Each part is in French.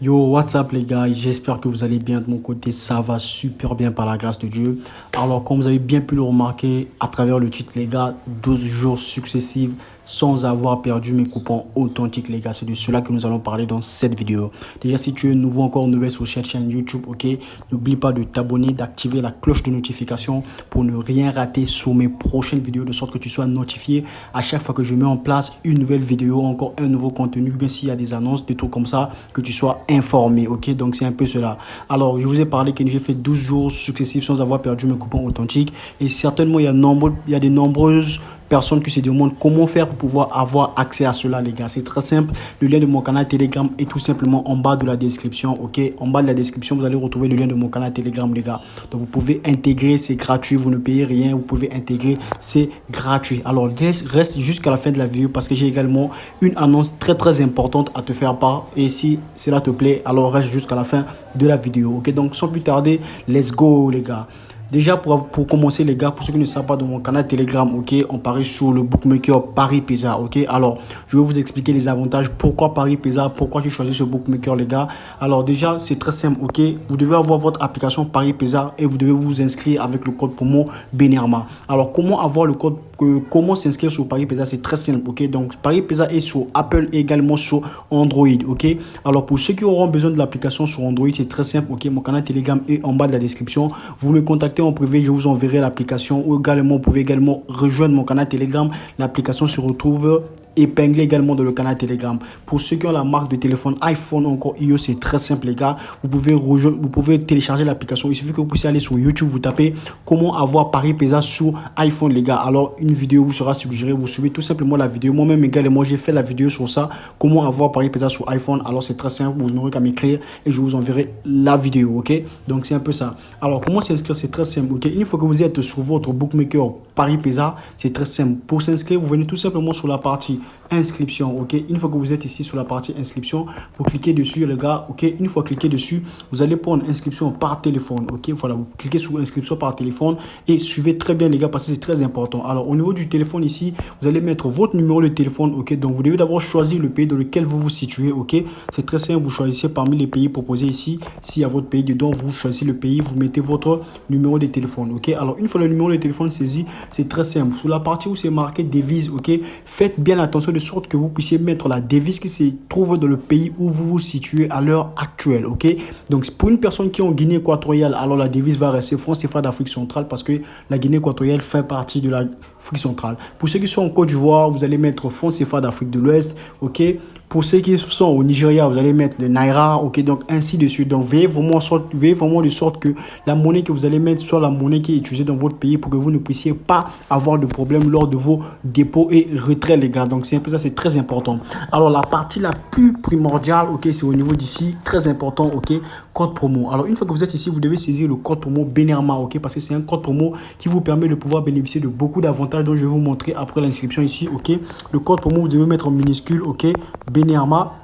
Yo, what's up les gars, j'espère que vous allez bien de mon côté, ça va super bien par la grâce de Dieu. Alors comme vous avez bien pu le remarquer à travers le titre les gars, 12 jours successifs sans avoir perdu mes coupons authentiques les gars, c'est de cela que nous allons parler dans cette vidéo. Déjà si tu es nouveau encore nouvelle sur cette chaîne YouTube, ok, n'oublie pas de t'abonner, d'activer la cloche de notification pour ne rien rater sur mes prochaines vidéos de sorte que tu sois notifié à chaque fois que je mets en place une nouvelle vidéo, encore un nouveau contenu, bien s'il y a des annonces, des trucs comme ça, que tu sois informé, ok, donc c'est un peu cela. Alors je vous ai parlé que j'ai fait 12 jours successifs sans avoir perdu mes coupons authentiques et certainement il y a de nombreuses personnes qui se demandent comment faire pour pouvoir avoir accès à cela les gars. C'est très simple, le lien de mon canal Telegram est tout simplement en bas de la description, ok, en bas de la description vous allez retrouver le lien de mon canal Telegram les gars, donc vous pouvez intégrer, c'est gratuit, vous ne payez rien, vous pouvez intégrer, c'est gratuit. Alors reste jusqu'à la fin de la vidéo parce que j'ai également une annonce très importante à te faire part et si cela te plaît alors reste jusqu'à la fin de la vidéo, ok. Donc sans plus tarder, let's go les gars. Déjà pour commencer les gars, pour ceux qui ne savent pas, de mon canal Telegram, ok, on parie sur le bookmaker Paris Pesa, ok. Alors je vais vous expliquer les avantages, pourquoi Paris Pesa, pourquoi j'ai choisi ce bookmaker les gars. Alors déjà c'est très simple, ok, vous devez avoir votre application Paris Pesa et vous devez vous inscrire avec le code promo Benerma. Alors comment avoir le code, comment s'inscrire sur Paris Pesa, c'est très simple, ok. Donc Paris Pesa est sur Apple et également sur Android, ok. Alors pour ceux qui auront besoin de l'application sur Android, c'est très simple, ok, mon canal Telegram est en bas de la description, vous me contactez en privé, je vous enverrai l'application, ou également vous pouvez également rejoindre mon canal Telegram. L'application se retrouve épinglé également dans le canal Telegram. Pour ceux qui ont la marque de téléphone iPhone ou encore iOS, c'est très simple les gars, vous pouvez télécharger l'application. Il suffit que vous puissiez aller sur YouTube, vous tapez comment avoir Paris Pesa sur iPhone les gars. Alors une vidéo vous sera suggérée, vous suivez tout simplement la vidéo. Moi-même également j'ai fait la vidéo sur ça, comment avoir Paris Pesa sur iPhone. Alors c'est très simple, vous n'aurez qu'à m'écrire et je vous enverrai la vidéo, ok. Donc c'est un peu ça. Alors comment s'inscrire, c'est très simple, ok. Une fois que vous êtes sur votre bookmaker Paris Pesa, c'est très simple. Pour s'inscrire, vous venez tout simplement sur la partie inscription, ok. Une fois que vous êtes ici sur la partie inscription, vous cliquez dessus les gars, ok. Une fois cliqué dessus, vous allez prendre inscription par téléphone, ok. Voilà, vous cliquez sur inscription par téléphone et suivez très bien les gars parce que c'est très important. Alors au niveau du téléphone ici, vous allez mettre votre numéro de téléphone, ok. Donc vous devez d'abord choisir le pays dans lequel vous vous situez, ok. C'est très simple, vous choisissez parmi les pays proposés ici. S'il y a votre pays dedans, vous choisissez le pays, vous mettez votre numéro de téléphone, ok. Alors une fois le numéro de téléphone saisi, c'est très simple. Sur la partie où c'est marqué devise, ok, faites bien attention de sorte que vous puissiez mettre la devise qui se trouve dans le pays où vous vous situez à l'heure actuelle, ok. Donc pour une personne qui est en Guinée équatoriale, alors la devise va rester franc CFA d'Afrique centrale parce que la Guinée équatoriale fait partie de l'Afrique centrale. Pour ceux qui sont en Côte d'Ivoire, vous allez mettre franc CFA d'Afrique de l'Ouest, ok. Pour ceux qui sont au Nigeria, vous allez mettre le Naira, ok. Donc ainsi de suite. Donc veillez vraiment de sorte que la monnaie que vous allez mettre soit la monnaie qui est utilisée dans votre pays pour que vous ne puissiez pas avoir de problème lors de vos dépôts et retraits les gars. Donc c'est un peu ça, c'est très important. Alors la partie la plus primordiale, ok, c'est au niveau d'ici, très important, ok, code promo. Alors une fois que vous êtes ici, vous devez saisir le code promo Benerma, ok, parce que c'est un code promo qui vous permet de pouvoir bénéficier de beaucoup d'avantages dont je vais vous montrer après l'inscription ici, ok. Le code promo, vous devez mettre en minuscule, ok, Benerma.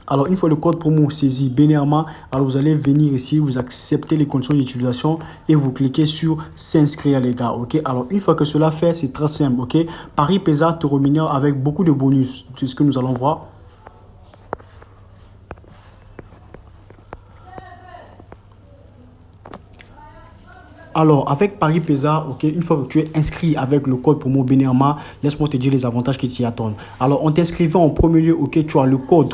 Alors, une fois le code promo saisi Benerma, alors vous allez venir ici, vous acceptez les conditions d'utilisation et vous cliquez sur s'inscrire les gars, ok. Alors, une fois que cela fait, c'est très simple, ok. Paris Pesa te rémunère avec beaucoup de bonus, c'est ce que nous allons voir. Alors, avec Paris Pesa, ok, une fois que tu es inscrit avec le code promo Benerma, laisse-moi te dire les avantages qui t'y attendent. Alors, en t'inscrivant en premier lieu, ok, tu as le code,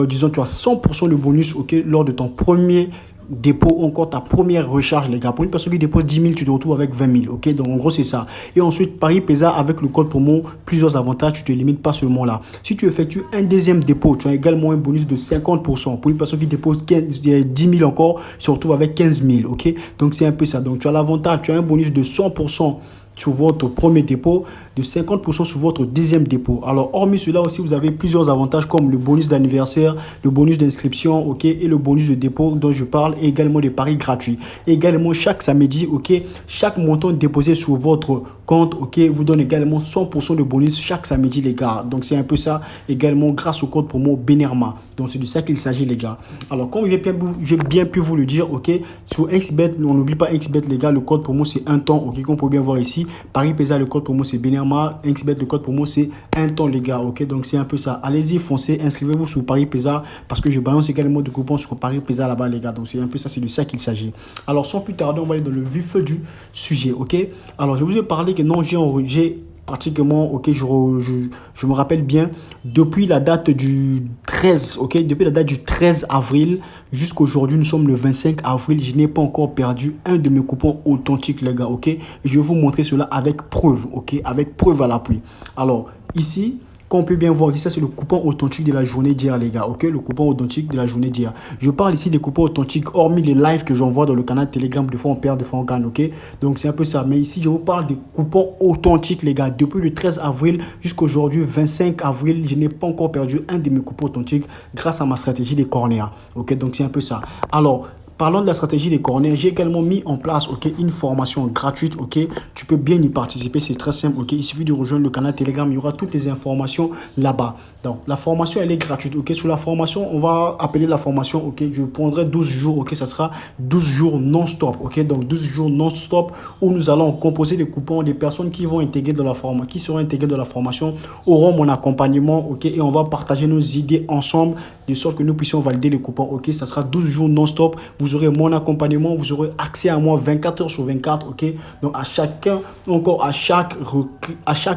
disons, tu as 100% de bonus, ok, lors de ton premier dépôt, encore ta première recharge les gars. Pour une personne qui dépose 10 000, tu te retrouves avec 20 000, ok. Donc en gros c'est ça. Et ensuite Paris Pesa avec le code promo, plusieurs avantages, tu te limites pas seulement là. Si tu effectues un deuxième dépôt, tu as également un bonus de 50%. Pour une personne qui dépose 10 000 encore, tu te retrouves avec 15 000, ok. Donc c'est un peu ça. Donc tu as l'avantage, tu as un bonus de 100% sur votre premier dépôt, de 50% sur votre deuxième dépôt. Alors, hormis cela aussi, vous avez plusieurs avantages comme le bonus d'anniversaire, le bonus d'inscription, ok, et le bonus de dépôt dont je parle, et également des paris gratuits. Et également, chaque samedi, ok, chaque montant déposé sur votre compte, ok, vous donne également 100% de bonus chaque samedi, les gars. Donc, c'est un peu ça, également grâce au code promo Benerma. Donc, c'est de ça qu'il s'agit, les gars. Alors, comme j'ai bien pu vous le dire, ok, sur XBet, on n'oublie pas XBet, les gars, le code promo, c'est un temps, ok, qu'on peut bien voir ici. Paris PESA, le code promo c'est Benirma. XBet, le code promo c'est un ton les gars, ok. Donc c'est un peu ça. Allez-y, foncez, inscrivez-vous sur Paris PESA parce que je balance également de coupons sur Paris PESA là-bas les gars. Donc c'est un peu ça, c'est de ça qu'il s'agit. Alors sans plus tarder, on va aller dans le vif du sujet, ok. Alors je vous ai parlé que non, j'ai pratiquement, ok, je me rappelle bien, depuis la date du 13, ok, depuis la date du 13 avril jusqu'aujourd'hui, nous sommes le 25 avril, je n'ai pas encore perdu un de mes coupons authentiques, les gars, ok. Je vais vous montrer cela avec preuve, ok, avec preuve à l'appui. Alors, ici, comme on peut bien voir ici, ça c'est le coupon authentique de la journée d'hier les gars, ok, le coupon authentique de la journée d'hier. Je parle ici des coupons authentiques, hormis les lives que j'envoie dans le canal Telegram, des fois on perd, des fois on gagne, ok. Donc c'est un peu ça, mais ici je vous parle des coupons authentiques les gars, depuis le 13 avril jusqu'aujourd'hui 25 avril, je n'ai pas encore perdu un de mes coupons authentiques grâce à ma stratégie des corners, ok, donc c'est un peu ça. Alors, parlons de la stratégie des corners. J'ai également mis en place, ok, une formation gratuite, ok. Tu peux bien y participer, c'est très simple, ok. Il suffit de rejoindre le canal Telegram, il y aura toutes les informations là-bas. Donc, la formation, elle est gratuite, ok. Sur la formation, on va appeler la formation, ok. Je prendrai 12 jours, ok. Ça sera 12 jours non-stop, ok. Donc, 12 jours non-stop où nous allons composer des coupons. Des personnes qui vont intégrer dans la formation, qui seront intégrées dans la formation, auront mon accompagnement, ok. Et on va partager nos idées ensemble de sorte que nous puissions valider les coupons, ok. Ça sera 12 jours non-stop. Vous aurez mon accompagnement, vous aurez accès à moi 24 heures sur 24, ok. Donc à chacun, encore à chaque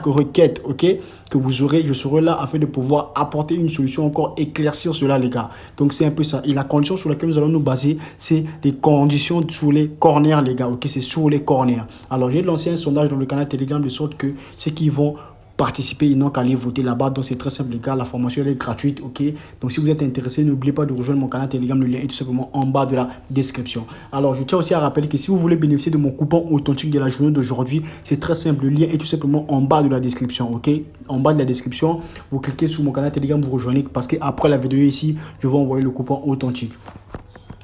requête, ok, que vous aurez, je serai là afin de pouvoir apporter une solution, encore éclaircir cela les gars. Donc c'est un peu ça. Et la condition sur laquelle nous allons nous baser, c'est les conditions sur les corners les gars, ok. C'est sur les corners. Alors j'ai lancé un sondage dans le canal Telegram de sorte que ceux qui vont participer, ils n'ont qu'à aller voter là-bas. Donc c'est très simple les gars, la formation elle est gratuite, ok. Donc si vous êtes intéressé, n'oubliez pas de rejoindre mon canal Telegram, le lien est tout simplement en bas de la description. Alors je tiens aussi à rappeler que si vous voulez bénéficier de mon coupon authentique de la journée d'aujourd'hui, c'est très simple, le lien est tout simplement en bas de la description, ok. En bas de la description, vous cliquez sur mon canal Telegram, vous rejoignez parce qu'après la vidéo ici, je vais envoyer le coupon authentique.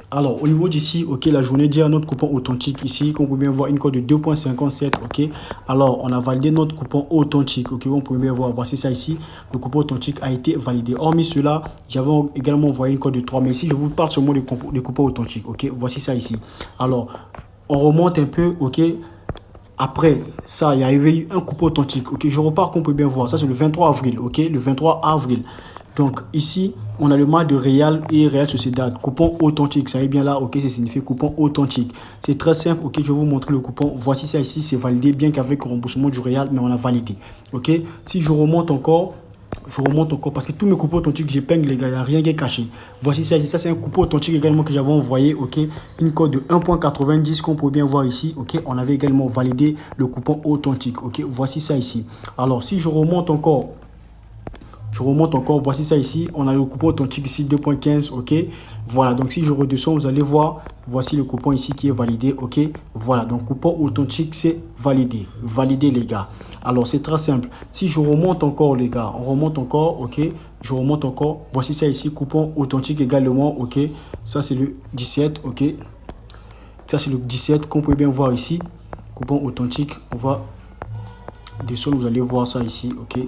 Alors, au niveau d'ici, ok, la journée d'hier, notre coupon authentique ici, qu'on peut bien voir une cote de 2,57, ok. Alors, on a validé notre coupon authentique, ok, on peut bien voir, voici ça ici, le coupon authentique a été validé. Hormis cela, j'avais également envoyé une cote de 3, mais ici, je vous parle seulement des coupons authentiques, ok, voici ça ici. Alors, on remonte un peu, ok. Après ça, il y a eu un coupon authentique, ok, je repars, qu'on peut bien voir, ça c'est le 23 avril, ok, le 23 avril. Donc ici, on a le match de Real et Real Sociedad. Coupon authentique, ça est bien là, ok, ça signifie coupon authentique. C'est très simple, ok, je vais vous montrer le coupon. Voici ça ici, c'est validé, bien qu'avec le remboursement du Real, mais on a validé, ok. Si je remonte encore parce que tous mes coupons authentiques, j'épingle les gars, il n'y a rien qui est caché. Voici ça ici, ça c'est un coupon authentique également que j'avais envoyé, ok. Une code de 1,90 qu'on peut bien voir ici, ok. On avait également validé le coupon authentique, ok. Voici ça ici. Alors si je remonte encore, voici ça ici, on a le coupon authentique ici 2,15, ok. Voilà, donc si je redescends, vous allez voir, voici le coupon ici qui est validé, ok. Voilà, donc coupon authentique c'est validé les gars. Alors c'est très simple, si je remonte encore les gars, on remonte encore, ok. Je remonte encore, voici ça ici, coupon authentique également, ok. Ça c'est le 17, ok. Ça c'est le 17 qu'on peut bien voir ici, coupon authentique. On va descendre, vous allez voir ça ici, ok.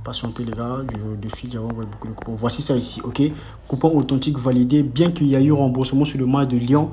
Patientez les gars, je défile, j'avais envoyé beaucoup de coupons. Voici ça ici, ok. Coupon authentique validé, bien qu'il y ait eu remboursement sur le match de Lyon,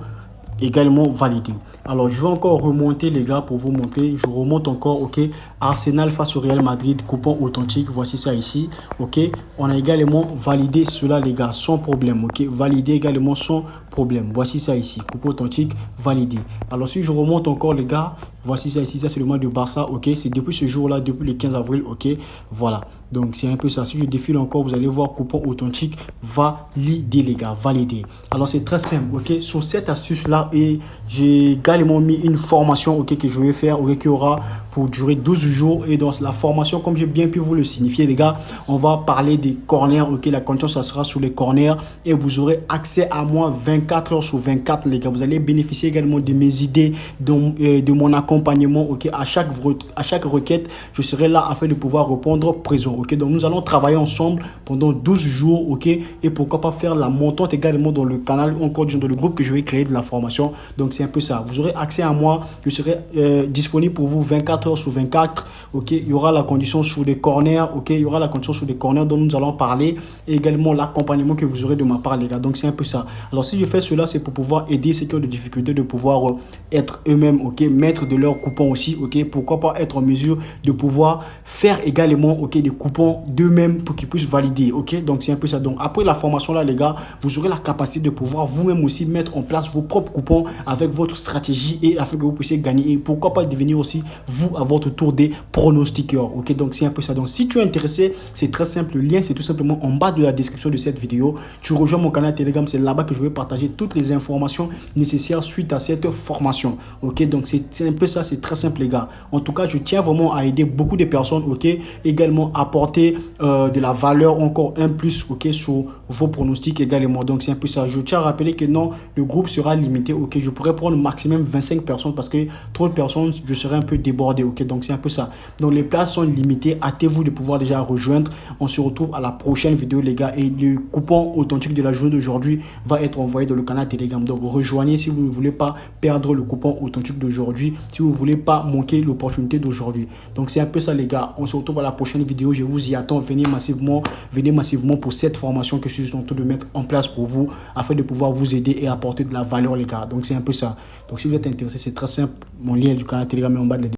également validé. Alors je vais encore remonter les gars pour vous montrer. Je remonte encore, ok. Arsenal face au Real Madrid, coupon authentique, voici ça ici, ok. On a également validé cela les gars, sans problème, ok. Validé également sans problème. Voici ça ici, coupon authentique validé. Alors si je remonte encore les gars, voici ça ici, ça c'est le match de Barça, ok. C'est depuis ce jour là, depuis le 15 avril, ok. Voilà, donc c'est un peu ça. Si je défile encore, vous allez voir coupon authentique validé les gars, validé. Alors c'est très simple, ok. Sur cette astuce là, et j'ai également mis une formation, ok, que je vais faire, ok, qui aura pour durer 12 jours. Et dans la formation, comme j'ai bien pu vous le signifier les gars, on va parler des corners, ok. La condition ça sera sur les corners et vous aurez accès à moi 24 heures sur 24 les gars. Vous allez bénéficier également de mes idées, de mon accompagnement, ok. À chaque requête, je serai là afin de pouvoir répondre présent, ok. Donc nous allons travailler ensemble pendant 12 jours, ok. Et pourquoi pas faire la montante également dans le canal, encore dans le groupe que je vais créer de la formation. Donc c'est un peu ça. Vous aurez accès à moi, je serai disponible pour vous 24 24 heures sur 24. Ok, il y aura la condition sur les corners. Ok, il y aura la condition sur les corners dont nous allons parler et également l'accompagnement que vous aurez de ma part, les gars. Donc c'est un peu ça. Alors si je fais cela, c'est pour pouvoir aider ceux qui ont des difficultés de pouvoir être eux-mêmes, ok, maître de leurs coupons aussi, ok. Pourquoi pas être en mesure de pouvoir faire également, ok, des coupons d'eux-mêmes pour qu'ils puissent valider, ok. Donc c'est un peu ça. Donc après la formation là, les gars, vous aurez la capacité de pouvoir vous-même aussi mettre en place vos propres coupons avec votre stratégie et afin que vous puissiez gagner et pourquoi pas devenir aussi vous à votre tour des pronostiqueurs, ok. Donc c'est un peu ça. Donc si tu es intéressé, c'est très simple, le lien c'est tout simplement en bas de la description de cette vidéo. Tu rejoins mon canal Telegram, c'est là-bas que je vais partager toutes les informations nécessaires suite à cette formation, ok. Donc c'est un peu ça, c'est très simple, les gars. En tout cas, je tiens vraiment à aider beaucoup de personnes, ok. Également apporter de la valeur, encore un plus, ok, sur vos pronostics également. Donc c'est un peu ça. Je tiens à rappeler que non, le groupe sera limité, ok. Je pourrais prendre maximum 25 personnes parce que trop de personnes, je serai un peu débordé, ok. Donc c'est un peu ça. Donc les places sont limitées. Hâtez-vous de pouvoir déjà rejoindre. On se retrouve à la prochaine vidéo, les gars. Et le coupon authentique de la journée d'aujourd'hui va être envoyé dans le canal Telegram. Donc rejoignez si vous ne voulez pas perdre le coupon authentique d'aujourd'hui, si vous ne voulez pas manquer l'opportunité d'aujourd'hui. Donc c'est un peu ça, les gars. On se retrouve à la prochaine vidéo. Je vous y attends. Venez massivement pour cette formation que je suis en train de mettre en place pour vous afin de pouvoir vous aider et apporter de la valeur, les gars. Donc c'est un peu ça. Donc si vous êtes intéressé, c'est très simple. Mon lien du canal Telegram est en bas de la